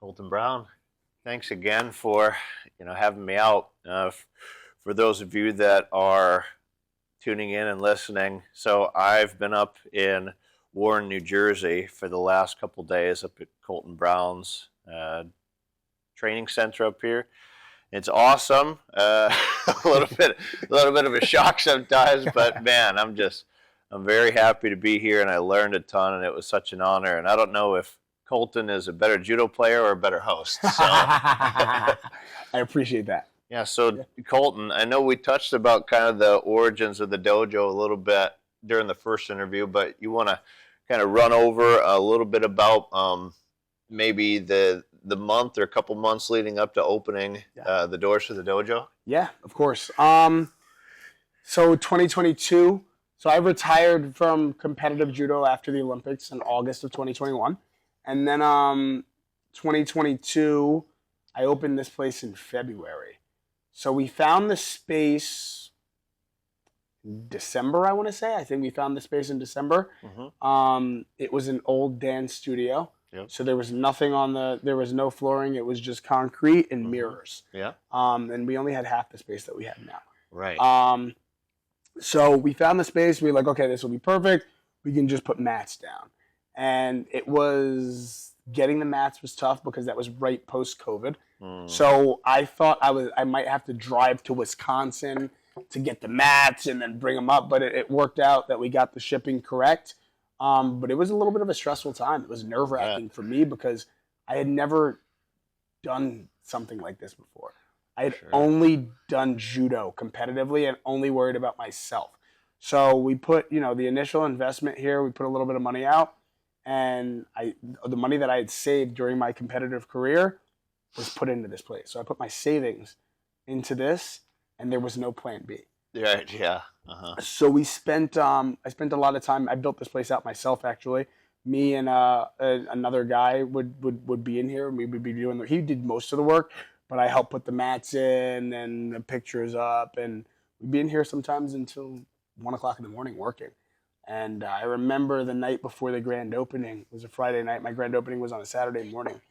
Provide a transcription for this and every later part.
Colton Brown, thanks again for having me out. For those of you that are tuning in and listening, so I've been up in Warren, New Jersey for the last couple days up at Colton Brown's training center up here. It's awesome. A little bit of a shock sometimes, but man, I'm very happy to be here, and I learned a ton, and it was such an honor. And I don't know if Colton is a better judo player or a better host. So. I appreciate that. Yeah, so Colton, I know we touched about kind of the origins of the dojo a little bit during the first interview, but you want to kind of run over a little bit about maybe the month or a couple months leading up to opening the doors for the dojo? Yeah, of course. So 2022, so I retired from competitive judo after the Olympics in August of 2021. And then 2022, I opened this place in February. So we found the space in December, I want to say. I think we found the space in December. Mm-hmm. It was an old dance studio. Yep. So there was nothing there was no flooring. It was just concrete and mirrors. Yeah. And we only had half the space that we have now. Right. So we found the space. We were like, okay, this will be perfect. We can just put mats down. And getting the mats was tough because that was right post-COVID. So I thought I might have to drive to Wisconsin to get the mats and then bring them up. But it worked out that we got the shipping correct. But it was a little bit of a stressful time. It was nerve-wracking for me because I had never done something like this before. I had only done judo competitively and only worried about myself. So we put, the initial investment here, we put a little bit of money out. And the money that I had saved during my competitive career was put into this place. So I put my savings into this, and there was no plan B. Right, yeah. Uh-huh. So we spent, I spent a lot of time. I built this place out myself, actually. Me and another guy would be in here, and we would be doing. He did most of the work, but I helped put the mats in and the pictures up, and we'd be in here sometimes until 1 o'clock in the morning working. And I remember the night before the grand opening, it was a Friday night. My grand opening was on a Saturday morning.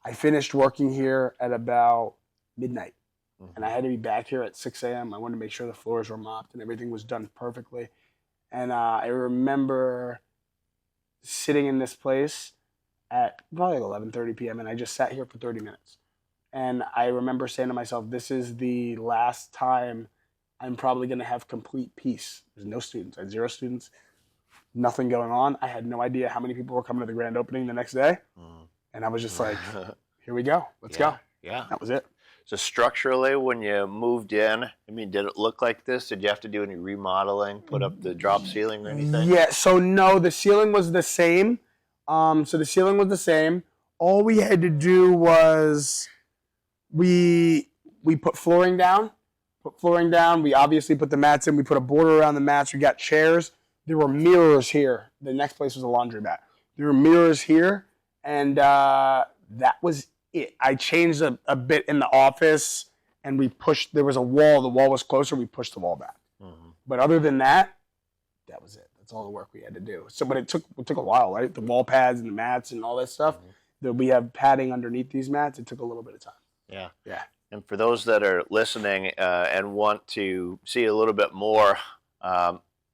I finished working here at about midnight. And I had to be back here at 6 a.m. I wanted to make sure the floors were mopped and everything was done perfectly. And I remember sitting in this place at probably 11:30 p.m. and I just sat here for 30 minutes. And I remember saying to myself, this is the last time I'm probably going to have complete peace. There's no students. I had 0 students. Nothing going on. I had no idea how many people were coming to the grand opening the next day. And I was just like, here we go. Let's go. Yeah. That was it. So structurally, when you moved in, did it look like this? Did you have to do any remodeling, put up the drop ceiling or anything? Yeah, so no, the ceiling was the same. All we had to do was we put flooring down. We obviously put the mats in. We put a border around the mats. We got chairs. There were mirrors here. The next place was a laundromat. There were mirrors here, and that was it. I changed a bit in the office, and there was a wall. The wall was closer. We pushed the wall back. Mm-hmm. But other than that, that was it. That's all the work we had to do. So, but it took a while, right? The wall pads and the mats and all that stuff. Mm-hmm. We have padding underneath these mats. It took a little bit of time. Yeah. Yeah. And for those that are listening and want to see a little bit more,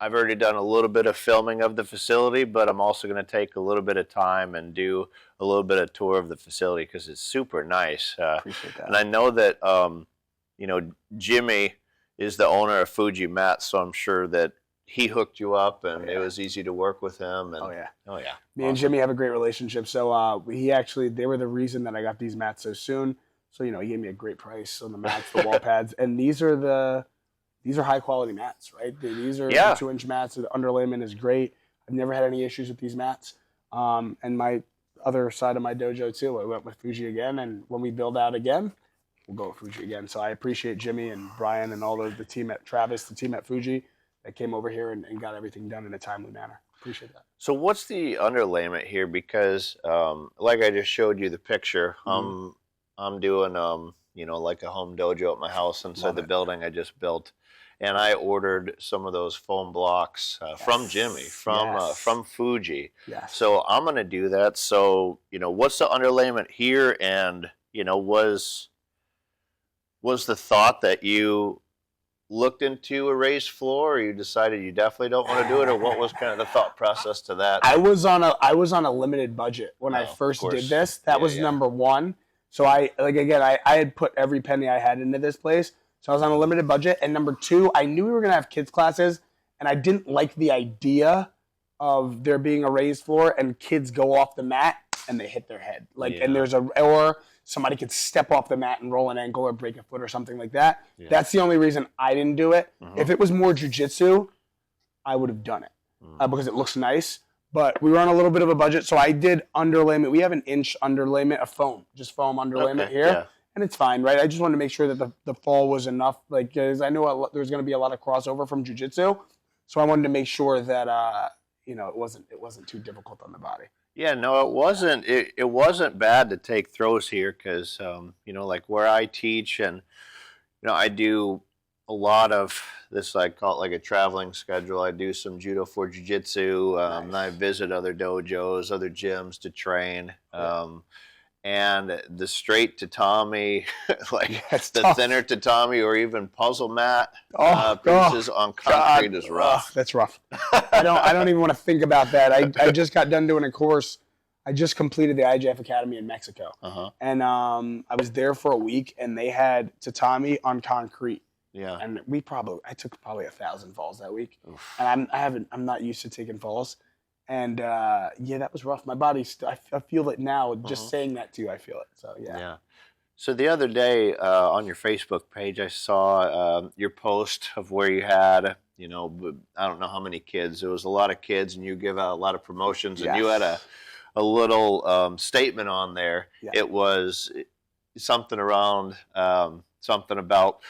I've already done a little bit of filming of the facility, but I'm also going to take a little bit of time and do a little bit of tour of the facility because it's super nice. Appreciate that. And I know that, Jimmy is the owner of Fuji Mats, so I'm sure that he hooked you up and it was easy to work with him. And, Oh, yeah. Me awesome. And Jimmy have a great relationship. So they were the reason that I got these mats so soon. So, he gave me a great price on the mats, the wall pads. And these are high quality mats, right? These are 2-inch mats. The underlayment is great. I've never had any issues with these mats. And my other side of my dojo too, I went with Fuji again. And when we build out again, we'll go with Fuji again. So I appreciate Jimmy and Brian and all of the team at Travis, the team at Fuji that came over here and got everything done in a timely manner. Appreciate that. So what's the underlayment here? Because like I just showed you the picture, I'm doing like a home dojo at my house inside the building I just built. and I ordered some of those foam blocks from Jimmy, from Fuji. Yes. So I'm going to do that. So, what's the underlayment here? And, was the thought that you looked into a raised floor, or you decided you definitely don't want to do it, or what was kind of the thought process to that? I was on a limited budget when I first did this. That was number one. So I had put every penny I had into this place. So I was on a limited budget. And number two, I knew we were going to have kids classes, and I didn't like the idea of there being a raised floor and kids go off the mat and they hit their head. And or somebody could step off the mat and roll an ankle or break a foot or something like that. Yeah. That's the only reason I didn't do it. Mm-hmm. If it was more jiu-jitsu, I would have done it because it looks nice. But we were on a little bit of a budget, so I did underlayment. We have an inch underlayment of foam, just foam underlayment here. Yeah. And it's fine, right? I just wanted to make sure that the fall was enough, because I knew there was going to be a lot of crossover from jiu-jitsu. So I wanted to make sure that, it wasn't too difficult on the body. Yeah, no, it wasn't. It wasn't bad to take throws here because, like where I teach and, I do a lot of this, I call it like a traveling schedule. I do some judo for jiu-jitsu. Nice. And I visit other dojos, other gyms to train. And the straight tatami, the thinner tatami or even puzzle mat pieces on concrete is rough. That's rough. I don't even want to think about that. I just got done doing a course. I just completed the IJF Academy in Mexico. Uh-huh. And I was there for a week, and they had tatami on concrete. Yeah. And I took probably 1,000 falls that week. Oof. And I'm not used to taking falls. And that was rough. My body, I feel it now. Just saying that to you, I feel it. So yeah. So the other day on your Facebook page, I saw your post of where you had, I don't know how many kids. There was a lot of kids, and you give out a lot of promotions, and you had a little statement on there. Yeah. It was something around something about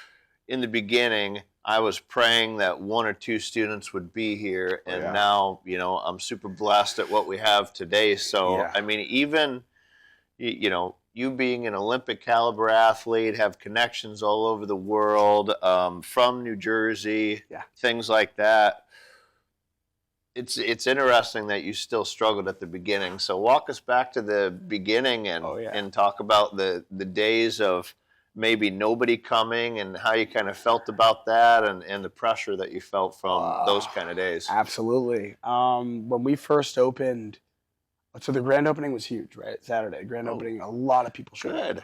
in the beginning, I was praying that one or two students would be here, and now, I'm super blessed at what we have today. So, I mean, even, you being an Olympic caliber athlete, have connections all over the world, from New Jersey, things like that. It's interesting that you still struggled at the beginning. So walk us back to the beginning and talk about the days of maybe nobody coming and how you kind of felt about that and the pressure that you felt from those kind of days. Absolutely. When we first opened, so the grand opening was huge, right? Saturday, grand opening, a lot of people showed up.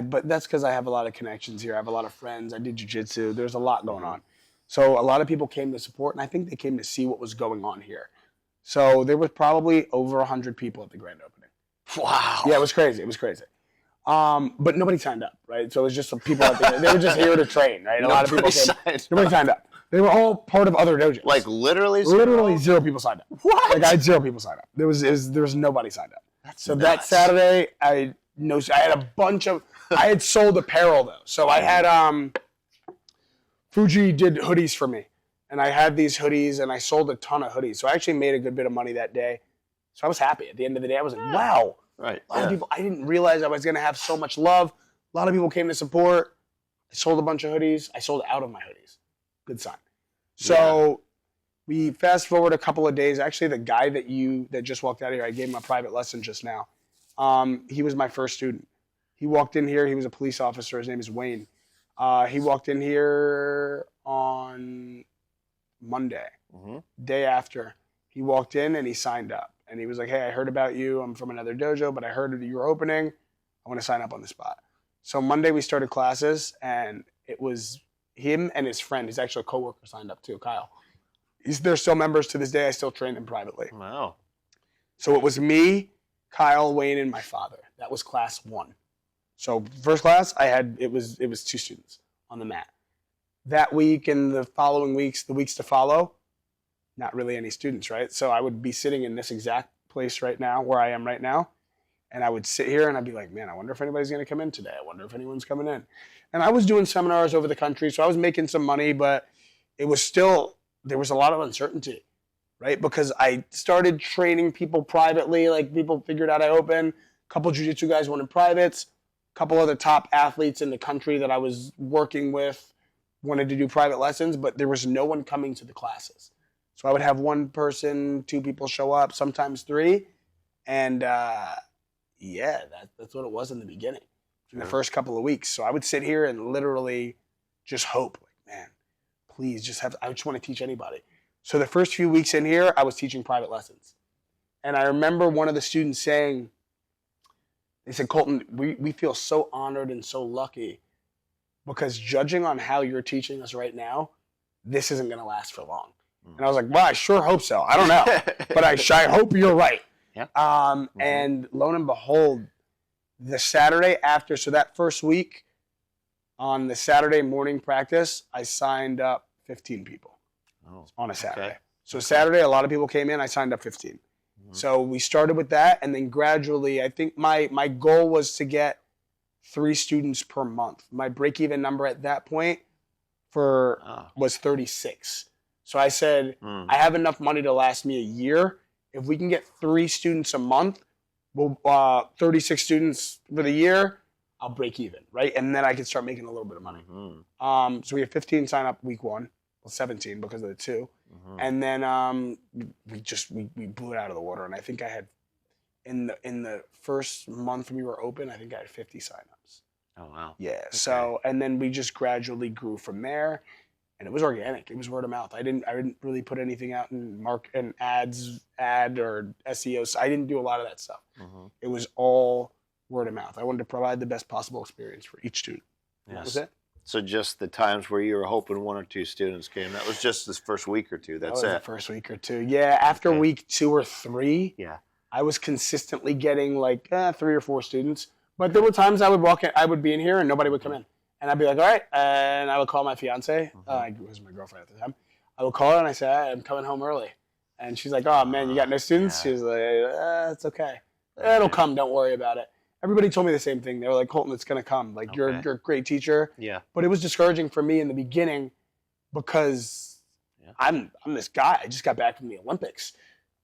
But that's because I have a lot of connections here. I have a lot of friends. I did jiu-jitsu. There's a lot going on. So a lot of people came to support, and I think they came to see what was going on here. So there was probably over 100 people at the grand opening. Wow. Yeah, it was crazy. But nobody signed up, right? So it was just some people out there. They were just here to train, right? A lot of people came. Nobody signed up. They were all part of other dojos. Like literally zero? Literally 0 people signed up. What? Like I had 0 people signed up. There was nobody signed up. That's so nuts. That Saturday, I had a bunch of, I had sold apparel though. So I had, Fuji did hoodies for me. And I had these hoodies and I sold a ton of hoodies. So I actually made a good bit of money that day. So I was happy. At the end of the day, I was like, wow. Right. A lot of people, I didn't realize I was going to have so much love. A lot of people came to support. I sold a bunch of hoodies. I sold out of my hoodies. Good sign. So we fast forward a couple of days. Actually, the guy that just walked out of here, I gave him a private lesson just now. He was my first student. He walked in here. He was a police officer. His name is Wayne. He walked in here on Monday, day after. He walked in and he signed up. And he was like, hey, I heard about you. I'm from another dojo, but I heard that you were opening. I want to sign up on the spot. So Monday we started classes, and it was him and his friend. He's actually a coworker signed up too, Kyle. They're still members to this day. I still train them privately. Wow. So it was me, Kyle, Wayne, and my father. That was class 1. So first class, it was 2 students on the mat. That week and the following weeks, the weeks to follow, not really any students, right? So I would be sitting in this exact place right now, where I am right now, and I would sit here and I'd be like, man, I wonder if anybody's going to come in today. I wonder if anyone's coming in. And I was doing seminars over the country, so I was making some money, but it was still, there was a lot of uncertainty, right? Because I started training people privately, like people figured out I open. A couple jiu-jitsu guys wanted privates, a couple other top athletes in the country that I was working with wanted to do private lessons, but there was no one coming to the classes. So I would have one person, 2 people show up, sometimes 3. And that's what it was in the beginning, in the first couple of weeks. So I would sit here and literally just hope, like, man, please I just want to teach anybody. So the first few weeks in here, I was teaching private lessons. And I remember one of the students saying, they said, Colton, we feel so honored and so lucky because judging on how you're teaching us right now, this isn't going to last for long. And I was like, well, I sure hope so. I don't know, but I hope you're right. Yeah. And lo and behold, the Saturday after, so that first week, on the Saturday morning practice, I signed up 15 people on a Saturday. Okay. So Saturday, a lot of people came in. I signed up 15. So we started with that, and then gradually, I think my goal was to get 3 students per month. My break-even number at that point was 36. So I said, I have enough money to last me a year. If we can get 3 students a month, 36 students for the year, I'll break even, right? And then I can start making a little bit of money. So we had 15 sign up week 1, 17 because of the 2. And then we blew it out of the water. And I think I had, in the first month we were open, I think I had 50 signups. Oh, wow. Yeah. Okay. So, and then we just gradually grew from there. And it was organic. It was word of mouth. I didn't really put anything out in ad or SEO. So I didn't do a lot of that stuff. It was all word of mouth. I wanted to provide the best possible experience for each student. Yes. That was it. So just the times where you were hoping 1 or 2 students came, that was just this first week or 2. That's that was the first week or 2. Yeah. After week 2 or 3, I was consistently getting like 3 or 4 students. But there were times I would walk in, I would be in here and nobody would come in. And I'd be like, all right. And I would call my fiance. It was my girlfriend at the time. I would call her and I say, I'm coming home early. And she's like, oh, man, you got no students? She's like, it's okay. It'll come. Don't worry about it. Everybody told me the same thing. They were like, Colton, it's going to come. Like, you're a great teacher. Yeah. But it was discouraging for me in the beginning because I'm this guy. I just got back from the Olympics.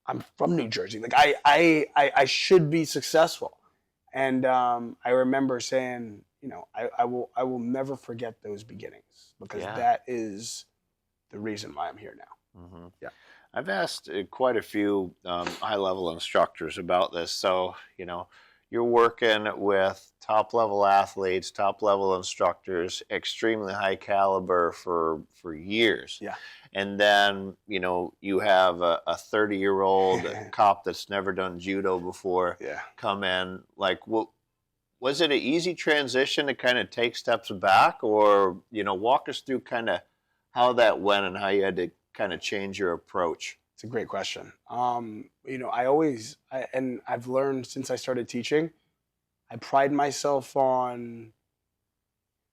I'm from New Jersey. Like, I should be successful. And I remember saying, I will never forget those beginnings because that is the reason why I'm here now. Yeah. I've asked quite a few high-level instructors about this. So, you're working with top-level athletes, top-level instructors, extremely high caliber for years. Yeah. And then, you have a 30-year-old cop that's never done judo before come in. Like, was it an easy transition to kind of take steps back? Or, walk us through kind of how that went and how you had to kind of change your approach. It's a great question. I've learned since I started teaching, I pride myself on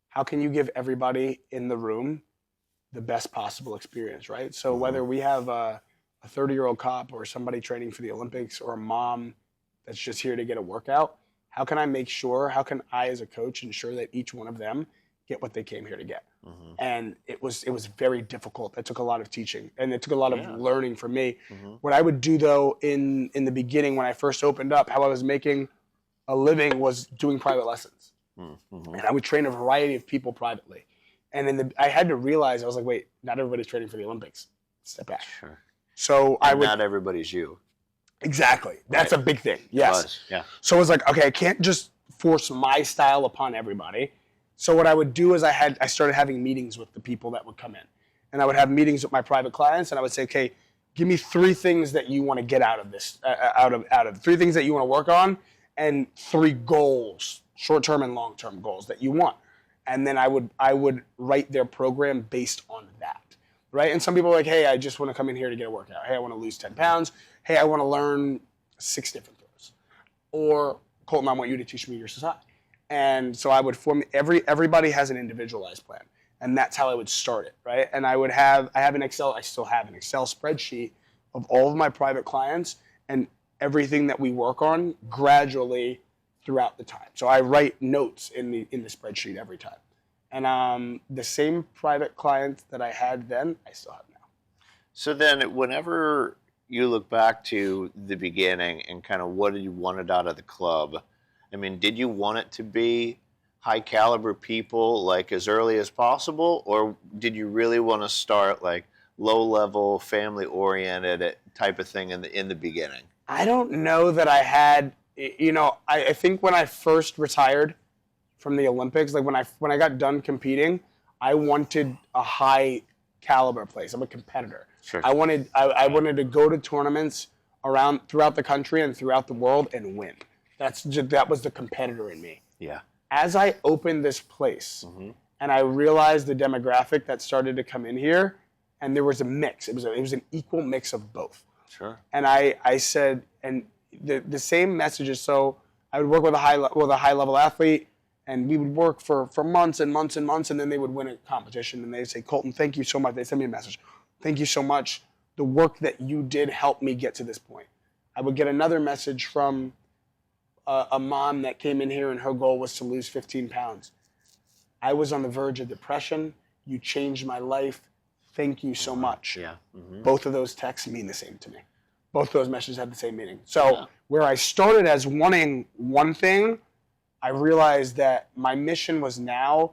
how can you give everybody in the room the best possible experience, right? So whether we have a 30-year-old cop or somebody training for the Olympics or a mom that's just here to get a workout, how can I as a coach ensure that each one of them get what they came here to get? And it was very difficult. It took a lot of teaching and it took a lot of learning for me. What I would do though in the beginning when I first opened up, how I was making a living was doing private lessons. And I would train a variety of people privately. And I had to realize, I was like, wait, not everybody's training for the Olympics. Step back. Sure. So not everybody's you. Exactly. That's a big thing. Yes. Yeah. So it was like, okay, I can't just force my style upon everybody. So what I would do is I started having meetings with the people that would come in. And I would have meetings with my private clients and I would say, okay, give me 3 things that you want to get out of this, out of 3 things that you want to work on and 3 goals, short-term and long-term goals that you want. And then I would write their program based on that, right? And some people are like, hey, I just want to come in here to get a workout. Hey, I want to lose 10 pounds. Hey, I want to learn 6 different throws. Or, Colton, I want you to teach me your society. And so I would everybody has an individualized plan. And that's how I would start it, right? And I have an Excel, I still have an Excel spreadsheet of all of my private clients and everything that we work on gradually throughout the time. So I write notes in the spreadsheet every time. And the same private clients that I had then, I still have now. So then whenever you look back to the beginning and kind of what you wanted out of the club, I mean, did you want it to be high caliber people like as early as possible, or did you really want to start like low level, family oriented type of thing in the beginning? I don't know that I had, I think when I first retired from the Olympics, like when I got done competing, I wanted a high caliber place. I'm a competitor. Sure. I wanted to go to tournaments throughout the country and throughout the world and win. That was the competitor in me. Yeah. As I opened this place and I realized the demographic that started to come in here, and there was a mix. It was an equal mix of both. Sure. And I said, and the same messages. So I would work with a high level athlete, and we would work for months and months and months, and then they would win a competition, and they'd say, Colton, thank you so much. They send me a message. Thank you so much. The work that you did helped me get to this point. I would get another message from a mom that came in here, and her goal was to lose 15 pounds. I was on the verge of depression. You changed my life. Thank you so much. Yeah. Both of those texts mean the same to me. Both of those messages have the same meaning. So where I started as wanting one thing, I realized that my mission was now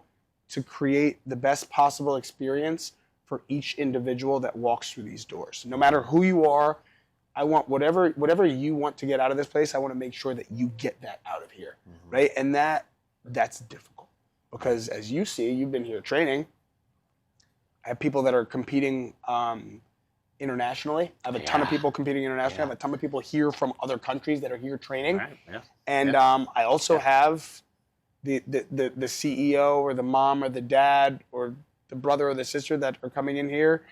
to create the best possible experience for each individual that walks through these doors. No matter who you are, I want whatever you want to get out of this place, I want to make sure that you get that out of here, right? And that's difficult because as you see, you've been here training. I have people that are competing internationally. I have a ton of people competing internationally. I have a ton of people here from other countries that are here training. Right. Yeah. And I also have the CEO or the mom or the dad or the brother or the sister that are coming in here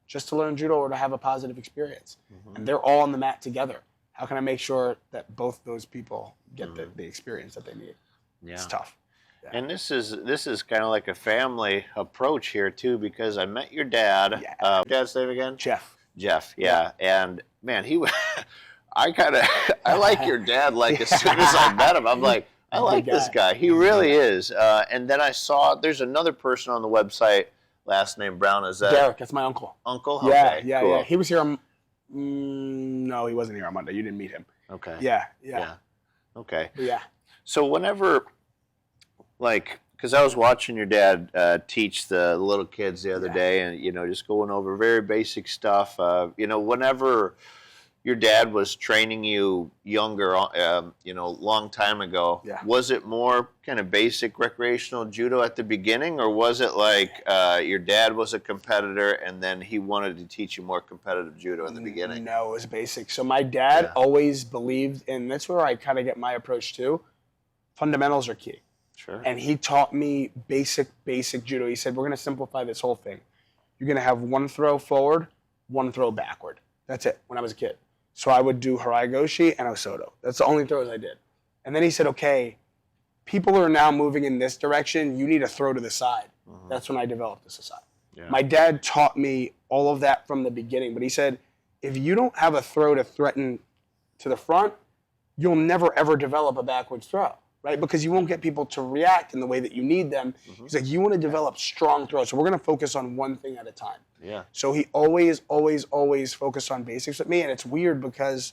just to learn judo or to have a positive experience. And they're all on the mat together. How can I make sure that both those people get the experience that they need? Yeah. It's tough. Yeah. And this is kind of like a family approach here too, because I met your dad. Yeah. Dad's name again? Jeff. Yeah. And man, I like your dad. Like as soon as I met him, I'm like, I like this guy. He really is. And then I saw there's another person on the website, last name Brown. Is that Derek? That's my uncle. Uncle? Yeah, Okay, yeah, cool. yeah. He was here on. No, he wasn't here on Monday. You didn't meet him. Okay. Yeah. Okay. But yeah. So whenever, like, because I was watching your dad teach the little kids the other day, and just going over very basic stuff. Whenever your dad was training you younger, long time ago, was it more kind of basic recreational judo at the beginning, or was it like your dad was a competitor and then he wanted to teach you more competitive judo in the beginning? No, it was basic. So my dad always believed, and that's where I kind of get my approach too. Fundamentals are key. Sure. And he taught me basic judo. He said, we're going to simplify this whole thing. You're going to have one throw forward, one throw backward. That's it, when I was a kid. So I would do Harai Goshi and Osoto. That's the only throws I did. And then he said, okay, people are now moving in this direction. You need a throw to the side. That's when I developed this aside. Yeah. My dad taught me all of that from the beginning. But he said, if you don't have a throw to threaten to the front, you'll never, ever develop a backwards throw. Right? Because you won't get people to react in the way that you need them. He's like, you want to develop strong throws. So we're going to focus on one thing at a time. Yeah. So he always focused on basics with me. And it's weird because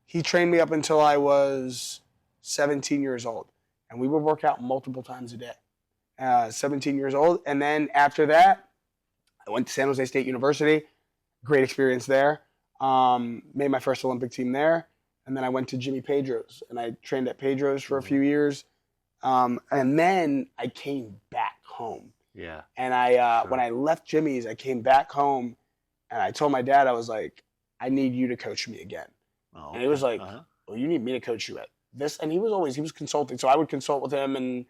he trained me up until I was 17 years old. And we would work out multiple times a day. 17 years old. And then after that, I went to San Jose State University. Great experience there. Made my first Olympic team there. And then I went to Jimmy Pedro's, and I trained at Pedro's for a few years. And then I came back home. Yeah. And when I left Jimmy's, I came back home, and I told my dad, I was like, I need you to coach me again. Oh, and he was like, well, you need me to coach you at this? And he was consulting. So I would consult with him, and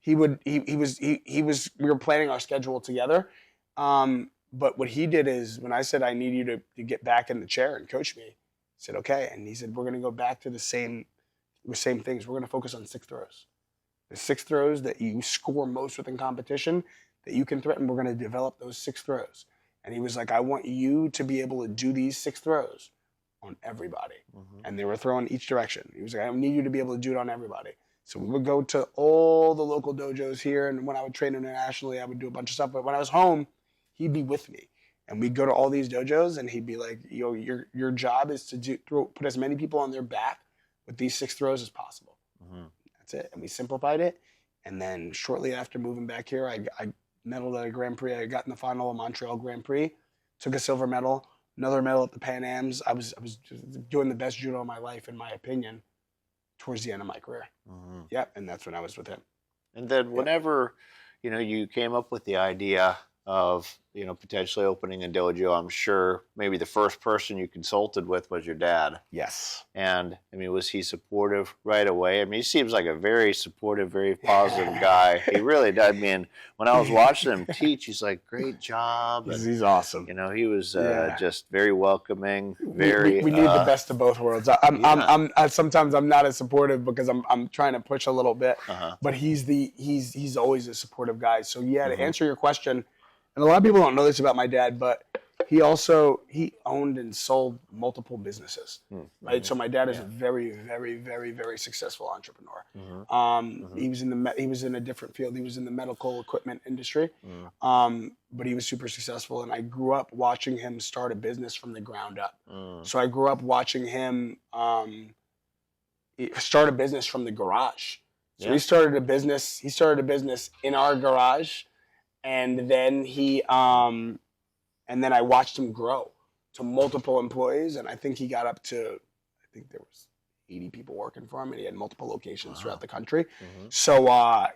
we were planning our schedule together. But what he did is when I said, I need you to get back in the chair and coach me, I said, okay. And he said, we're going to go back to the same things. We're going to focus on 6 throws. The 6 throws that you score most within competition that you can threaten, we're going to develop those 6 throws. And he was like, I want you to be able to do these 6 throws on everybody. And they were throwing each direction. He was like, I need you to be able to do it on everybody. So we would go to all the local dojos here. And when I would train internationally, I would do a bunch of stuff. But when I was home, he'd be with me. And we'd go to all these dojos, and he'd be like, your job is to put as many people on their back with these 6 throws as possible. That's it. And we simplified it. And then shortly after moving back here, I medaled at a Grand Prix. I got in the final of Montreal Grand Prix, took a silver medal, another medal at the Pan Ams. I was just doing the best judo of my life, in my opinion, towards the end of my career. Mm-hmm. Yep, and that's when I was with him. And then whenever, you came up with the idea of, potentially opening a dojo, I'm sure maybe the first person you consulted with was your dad. Yes. And, was he supportive right away? He seems like a very supportive, very positive guy. He really does. When I was watching him teach, he's like, great job. And, He's awesome. He was just very welcoming, very... We need the best of both worlds. Sometimes I'm not as supportive because I'm trying to push a little bit, but he's always a supportive guy. So to answer your question, and a lot of people don't know this about my dad, but he owned and sold multiple businesses, right? So my dad is a very, very, very, very successful entrepreneur. He was in a different field. He was in the medical equipment industry, but he was super successful. And I grew up watching him start a business from the ground up. So I grew up watching him start a business from the garage. So he started a business in our garage, and then and then I watched him grow to multiple employees, and I think he got up to, there was 80 people working for him, and he had multiple locations throughout the country. So I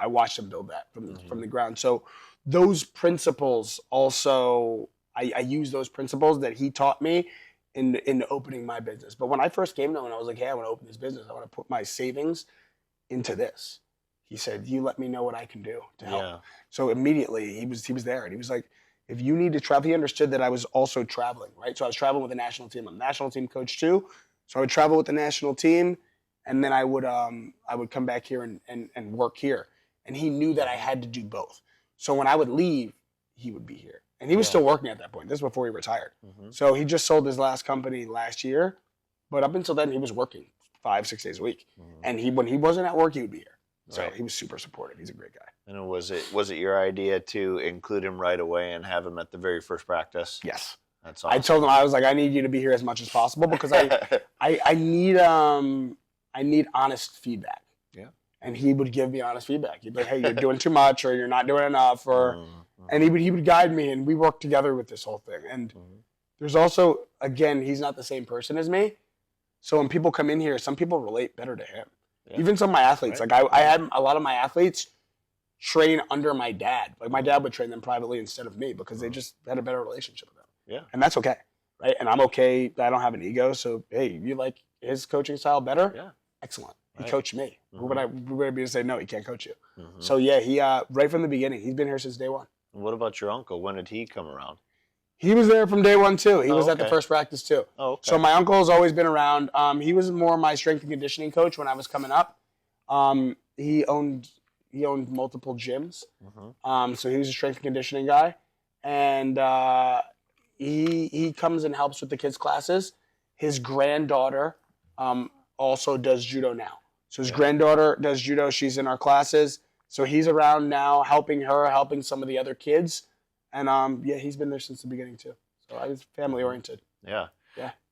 watched him build that from the ground. So those principles also, I use those principles that he taught me in opening my business. But when I first came to him and I was like, hey, I want to open this business. I want to put my savings into this. He said, you let me know what I can do to help. Yeah. So immediately he was there, and he was like, if you need to travel, he understood that I was also traveling, right? So I was traveling with the national team. I'm a national team coach too. So I would travel with the national team, and then I would come back here and work here. And he knew that I had to do both. So when I would leave, he would be here. And he was still working at that point. This is before he retired. So he just sold his last company last year. But up until then, he was working 5-6 days a week. And when he wasn't at work, he would be here. So he was super supportive. He's a great guy. And was it your idea to include him right away and have him at the very first practice? Yes. That's awesome. I told him, I was like, I need you to be here as much as possible because I need honest feedback. Yeah. And he would give me honest feedback. He'd be like, hey, you're doing too much, or you're not doing enough, or and he would guide me, and we worked together with this whole thing. And there's also, again, he's not the same person as me. So when people come in here, some people relate better to him. Yeah. Even some of my athletes, like I had a lot of my athletes train under my dad. Like my dad would train them privately instead of me because they just had a better relationship with them. Yeah. And that's okay, right? And I'm okay. I don't have an ego. So, hey, you like his coaching style better? Yeah. Excellent. He coached me. Who would I be to say, no, he can't coach you? So, yeah, he right from the beginning, he's been here since day one. And what about your uncle? When did he come around? He was there from day one, too. He was at the first practice, too. Oh, okay. So my uncle has always been around. He was more my strength and conditioning coach when I was coming up. He owned multiple gyms. So he was a strength and conditioning guy. And he comes and helps with the kids' classes. His granddaughter also does judo now. So his granddaughter does judo. She's in our classes. So he's around now helping her, helping some of the other kids. And he's been there since the beginning too. So I was family oriented. Yeah.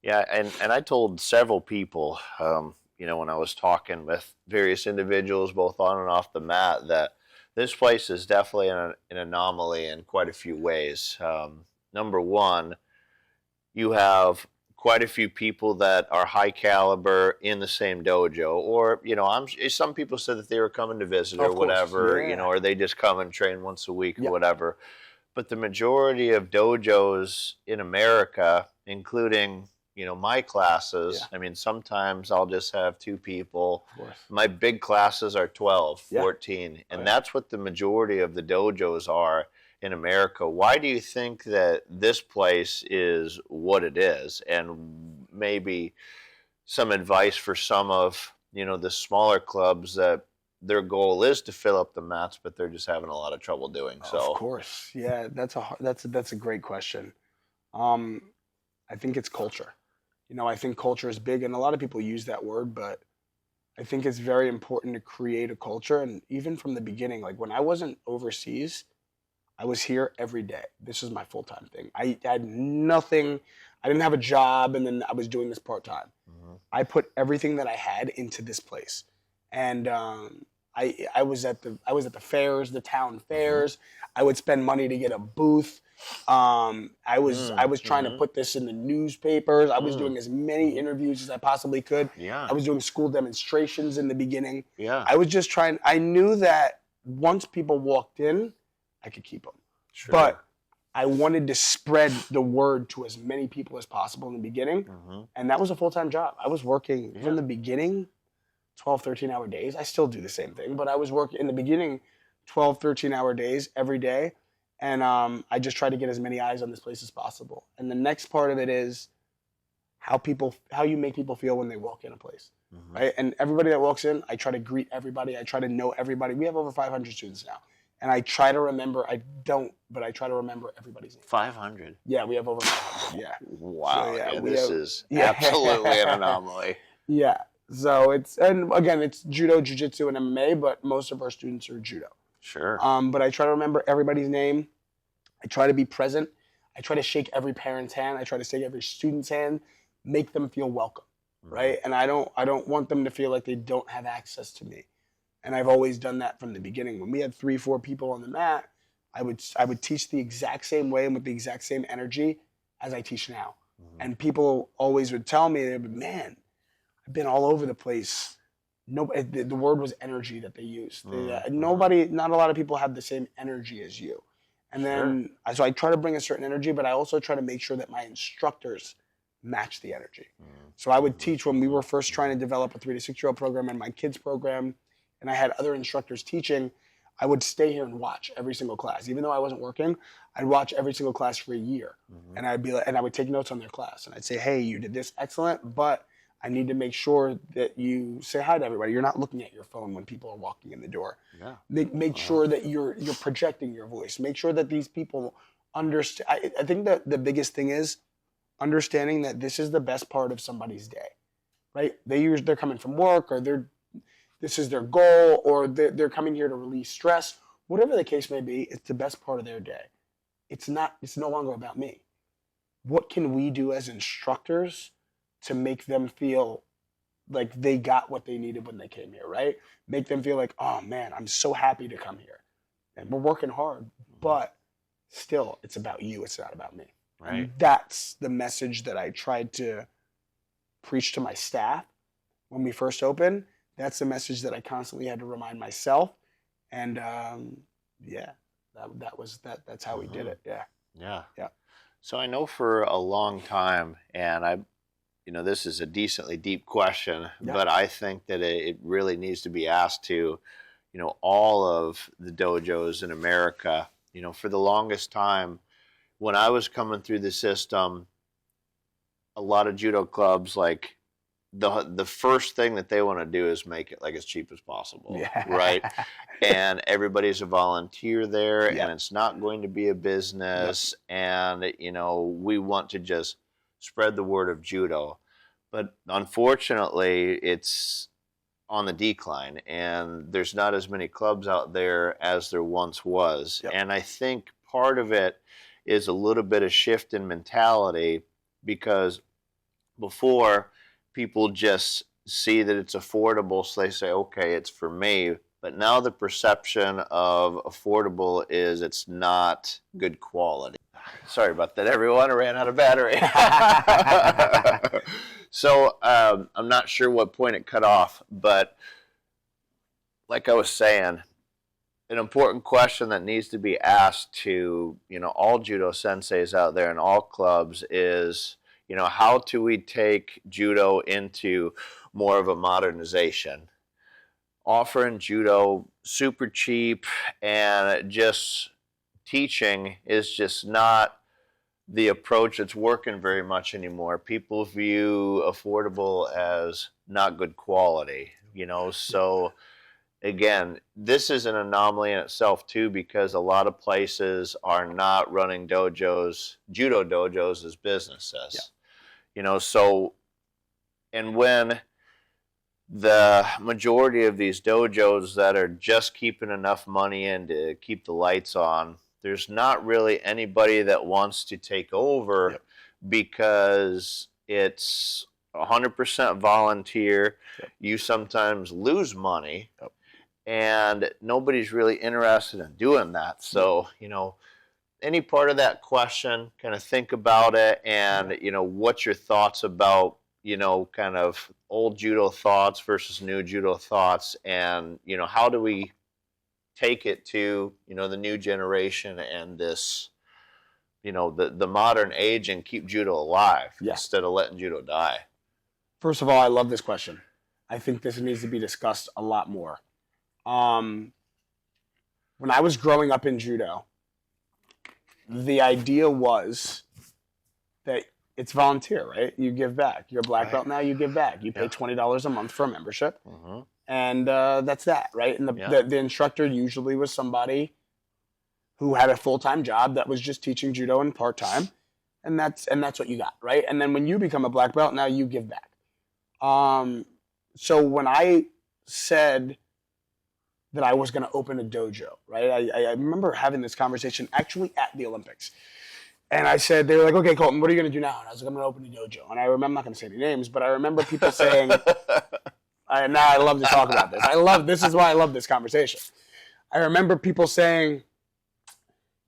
And I told several people, when I was talking with various individuals, both on and off the mat, that this place is definitely an anomaly in quite a few ways. Number one, you have quite a few people that are high caliber in the same dojo, or some people said that they were coming to visit or whatever, or they just come and train once a week or whatever. But the majority of dojos in America, including my classes, sometimes I'll just have 2 people. My big classes are 12, 14, and that's what the majority of the dojos are in America. Why do you think that this place is what it is? And maybe some advice for some of, the smaller clubs that their goal is to fill up the mats, but they're just having a lot of trouble doing so. Of course. Yeah, that's a great question. I think it's culture. I think culture is big, and a lot of people use that word, but I think it's very important to create a culture. And even from the beginning, like when I wasn't overseas, I was here every day. This was my full-time thing. I had nothing. I didn't have a job, and then I was doing this part-time. I put everything that I had into this place. And I was at the fairs, the town fairs. I would spend money to get a booth. I was trying to put this in the newspapers. I was doing as many interviews as I possibly could. Yeah. I was doing school demonstrations in the beginning. Yeah. I was just trying. I knew that once people walked in, I could keep them. Sure. But I wanted to spread the word to as many people as possible in the beginning. And that was a full-time job. I was working from the beginning, 12, 13-hour days. I still do the same thing, but I was working in the beginning 12, 13-hour days every day. And I just try to get as many eyes on this place as possible. And the next part of it is how you make people feel when they walk in a place. Right? And everybody that walks in, I try to greet everybody. I try to know everybody. We have over 500 students now. And I try to remember, I try to remember everybody's name. 500? Yeah, we have over 500, yeah. Wow, So, yeah, this is absolutely an anomaly. Yeah, so and again, it's judo, jiu-jitsu, and MMA, but most of our students are judo. Sure. But I try to remember everybody's name. I try to be present. I try to shake every parent's hand. I try to shake every student's hand, make them feel welcome, right? And I don't want them to feel like they don't have access to me. And I've always done that from the beginning. When we had 3, 4 people on the mat, I would teach the exact same way and with the exact same energy as I teach now. And people always would tell me, they'd be, man, I've been all over the place. The word was energy that they used. Not a lot of people have the same energy as you. And then, so I try to bring a certain energy, but I also try to make sure that my instructors match the energy. So I would teach when we were first trying to develop a 3 to 6-year-old program and my kids program, and I had other instructors teaching, I would stay here and watch every single class. Even though I wasn't working, I'd watch every single class for a year. And I would take notes on their class. And I'd say, hey, you did this excellent, but I need to make sure that you say hi to everybody. You're not looking at your phone when people are walking in the door. Yeah. Make sure that you're projecting your voice. Make sure that these people understand. I think that the biggest thing is understanding that this is the best part of somebody's day, right? They're coming from work, or this is their goal, or they're coming here to release stress. Whatever the case may be, it's the best part of their day. It's no longer about me. What can we do as instructors to make them feel like they got what they needed when they came here, right? Make them feel like, oh man, I'm so happy to come here. And we're working hard, but still, it's about you. It's not about me. Right. And that's the message that I tried to preach to my staff when we first opened. That's the message that I constantly had to remind myself. And that's how we did it. Yeah. So I know for a long time, and this is a decently deep question, but I think that it really needs to be asked to, all of the dojos in America. For the longest time, when I was coming through the system, a lot of judo clubs, like, the first thing that they want to do is make it like as cheap as possible, right? And everybody's a volunteer there, and it's not going to be a business, and we want to just spread the word of judo. But unfortunately, it's on the decline, and there's not as many clubs out there as there once was. And I think part of it is a little bit of shift in mentality, because before, people just see that it's affordable, so they say, okay, it's for me. But now the perception of affordable is it's not good quality. Sorry about that, everyone. I ran out of battery. So I'm not sure what point it cut off, but like I was saying, an important question that needs to be asked to all judo senseis out there in all clubs is, how do we take judo into more of a modernization? Offering judo super cheap and just teaching is just not the approach that's working very much anymore. People view affordable as not good quality, so again, this is an anomaly in itself too, because a lot of places are not running dojos, judo dojos, as businesses. So, and when the majority of these dojos that are just keeping enough money in to keep the lights on, there's not really anybody that wants to take over because it's 100% volunteer. You sometimes lose money. and nobody's really interested in doing that. So, any part of that question, kind of think about it, and what's your thoughts about kind of old judo thoughts versus new judo thoughts, and how do we take it to the new generation and this the modern age, and keep judo alive instead of letting judo die. First of all, I love this question. I think this needs to be discussed a lot more. When I was growing up in judo, the idea was that it's volunteer, right? You give back. You're a black belt now, you give back. You pay $20 a month for a membership, and that's that, right? And the instructor usually was somebody who had a full-time job that was just teaching judo in part-time, and that's what you got, right? And then when you become a black belt, now you give back. So when I said that I was going to open a dojo, right? I remember having this conversation actually at the Olympics. And I said, they were like, okay, Colton, what are you going to do now? And I was like, I'm going to open a dojo. And I remember, I'm not going to say any names, but I remember people saying, I love to talk about this. This is why I love this conversation. I remember people saying,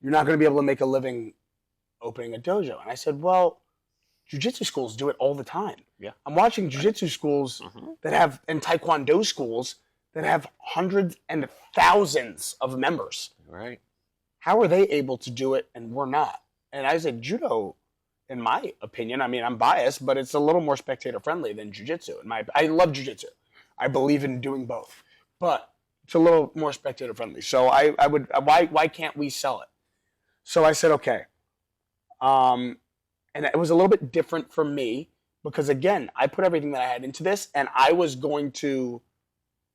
you're not going to be able to make a living opening a dojo. And I said, well, jiu-jitsu schools do it all the time. Yeah. I'm watching jiu-jitsu schools that have, and taekwondo schools that have hundreds and thousands of members. Right. How are they able to do it and we're not? And I said, judo, in my opinion, I mean, I'm biased, but it's a little more spectator-friendly than jiu-jitsu. I love jiu-jitsu. I believe in doing both. But it's a little more spectator-friendly. So why can't we sell it? So I said, okay. And it was a little bit different for me because, again, I put everything that I had into this, and I was going to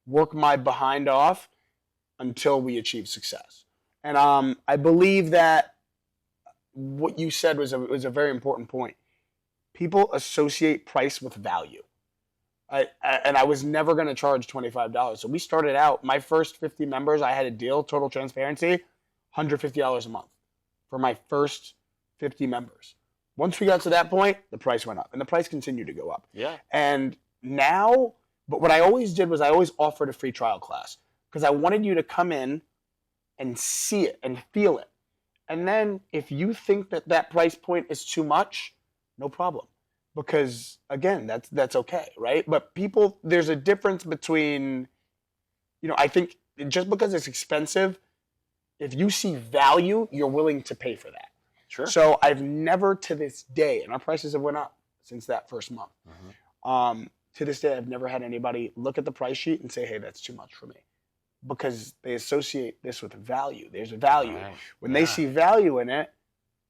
work my behind off until we achieved success. And I believe that what you said was a very important point. People associate price with value. And I was never going to charge $25. So we started out, my first 50 members, I had a deal, total transparency, $150 a month for my first 50 members. Once we got to that point, the price went up, and the price continued to go up. Yeah. And now, but what I always did was I always offered a free trial class because I wanted you to come in and see it and feel it. And then if you think that price point is too much, no problem. Because, again, that's okay, right? But people, there's a difference between, I think just because it's expensive, if you see value, you're willing to pay for that. Sure. So I've never to this day, and our prices have went up since that first month. To this day, I've never had anybody look at the price sheet and say, hey, that's too much for me. Because they associate this with value. There's a value. Right. When they see value in it,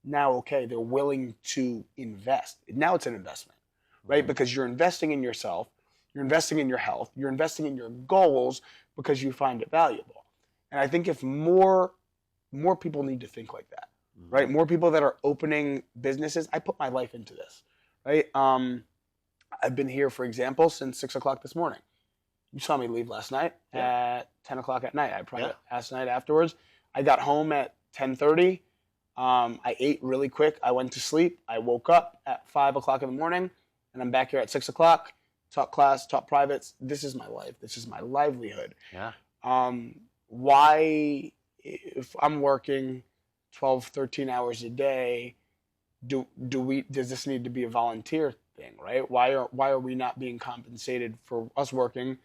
now, okay, they're willing to invest. Now it's an investment, right? Because you're investing in yourself, you're investing in your health, you're investing in your goals because you find it valuable. And I think if more people need to think like that, right? More people that are opening businesses. I put my life into this, right? I've been here, for example, since 6 o'clock this morning. You saw me leave last night at 10 o'clock at night. I probably last night afterwards. I got home at 10:30. I ate really quick. I went to sleep. I woke up at 5 o'clock in the morning, and I'm back here at 6 o'clock. Taught class, taught privates. This is my life. This is my livelihood. Yeah. Why, if I'm working 12, 13 hours a day, does this need to be a volunteer thing, right? Why are we not being compensated for us working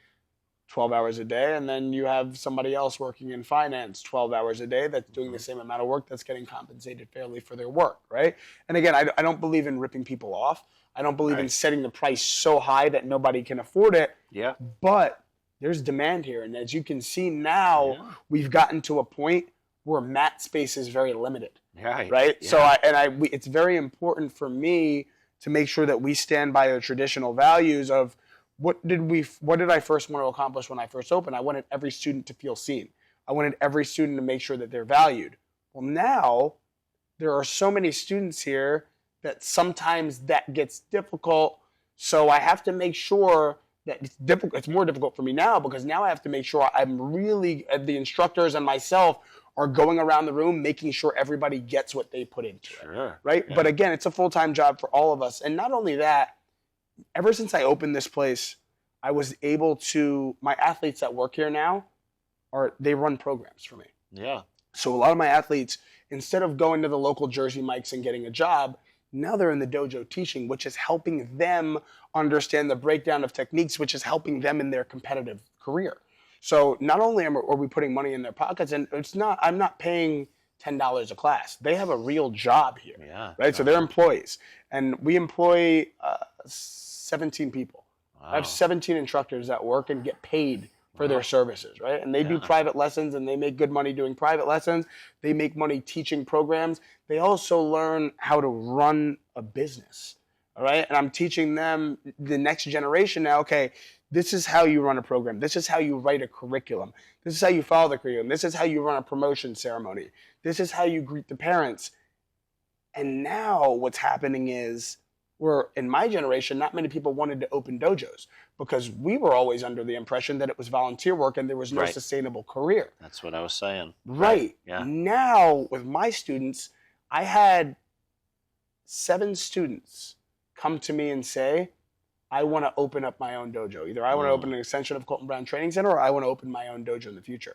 12 hours a day, and then you have somebody else working in finance 12 hours a day that's doing the same amount of work that's getting compensated fairly for their work, right? And again, I don't believe in ripping people off. I don't believe in setting the price so high that nobody can afford it. Yeah. But there's demand here, and as you can see now, we've gotten to a point where mat space is very limited. Right? Yeah. So it's very important for me to make sure that we stand by our traditional values of what did I first want to accomplish when I first opened? I wanted every student to feel seen. I wanted every student to make sure that they're valued. Well, now there are so many students here that sometimes that gets difficult. So I have to make sure that it's difficult. It's more difficult for me now because now I have to make sure I'm really, the instructors and myself are going around the room making sure everybody gets what they put into it, right? Yeah. But again, it's a full-time job for all of us. And not only that, ever since I opened this place, I was able to, my athletes that work here now, they run programs for me. Yeah. So a lot of my athletes, instead of going to the local Jersey Mikes and getting a job, now they're in the dojo teaching, which is helping them understand the breakdown of techniques, which is helping them in their competitive career. So not only are we putting money in their pockets, and I'm not paying $10 a class. They have a real job here, Yeah. right? So they're employees, and we employ 17 people. Wow. I have 17 instructors that work and get paid for their services, right? And they do private lessons, and they make good money doing private lessons. They make money teaching programs. They also learn how to run a business, all right? And I'm teaching them, the next generation now, okay, this is how you run a program. This is how you write a curriculum. This is how you follow the curriculum. This is how you run a promotion ceremony. This is how you greet the parents. And now what's happening is, in my generation, not many people wanted to open dojos because we were always under the impression that it was volunteer work and there was no sustainable career. That's what I was saying. Right. Yeah. Now, with my students, I had 7 students come to me and say, I want to open up my own dojo. Either I want to open an extension of Colton Brown Training Center or I want to open my own dojo in the future.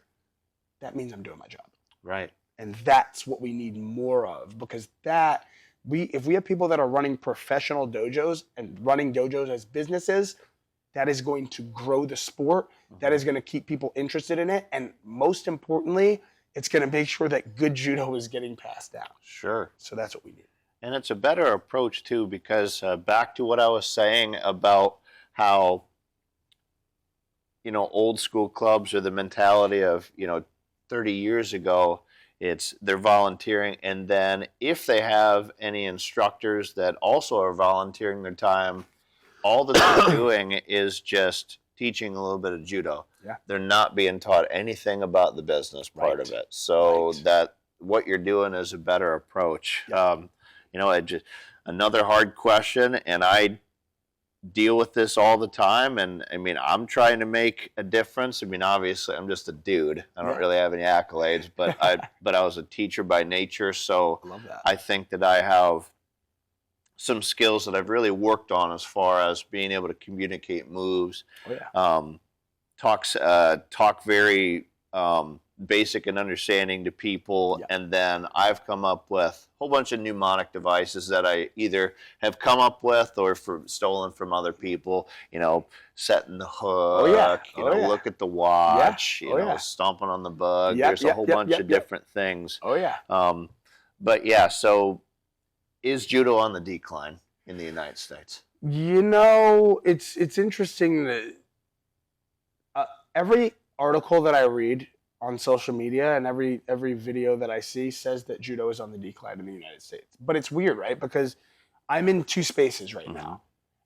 That means I'm doing my job. Right. And that's what we need more of, because if we have people that are running professional dojos and running dojos as businesses, that is going to grow the sport. That is going to keep people interested in it. And most importantly, it's going to make sure that good judo is getting passed down. Sure. So that's what we need. And it's a better approach, too, because back to what I was saying about how, old school clubs, or the mentality of, 30 years ago, they're volunteering. And then if they have any instructors that also are volunteering their time, all that they're doing is just teaching a little bit of judo. Yeah. They're not being taught anything about the business part of it. So that what you're doing is a better approach. Yeah. Another hard question, and I deal with this all the time, and I'm trying to make a difference. Obviously I'm just a dude. I don't really have any accolades, but I was a teacher by nature, so I love that. I think that I have some skills that I've really worked on as far as being able to communicate moves. Talk very basic and understanding to people, and then I've come up with a whole bunch of mnemonic devices that I either have come up with or stolen from other people. Setting the hook, look at the watch, stomping on the bug. There's a whole bunch of different things. But yeah, so is judo on the decline in the United States? It's interesting that every article that I read on social media and every video that I see says that judo is on the decline in the United States. But it's weird, right? Because I'm in 2 spaces right now.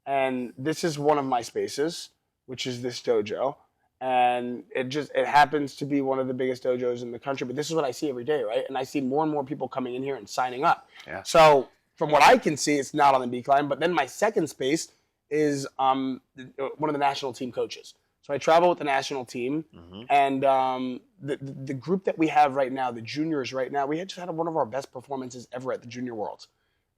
And this is one of my spaces, which is this dojo. And it happens to be one of the biggest dojos in the country. But this is what I see every day, right? And I see more and more people coming in here and signing up. Yeah. So from what I can see, it's not on the decline. But then my second space is one of the national team coaches. So I travel with the national team, and the group that we have right now, the juniors right now, we just had one of our best performances ever at the Junior Worlds,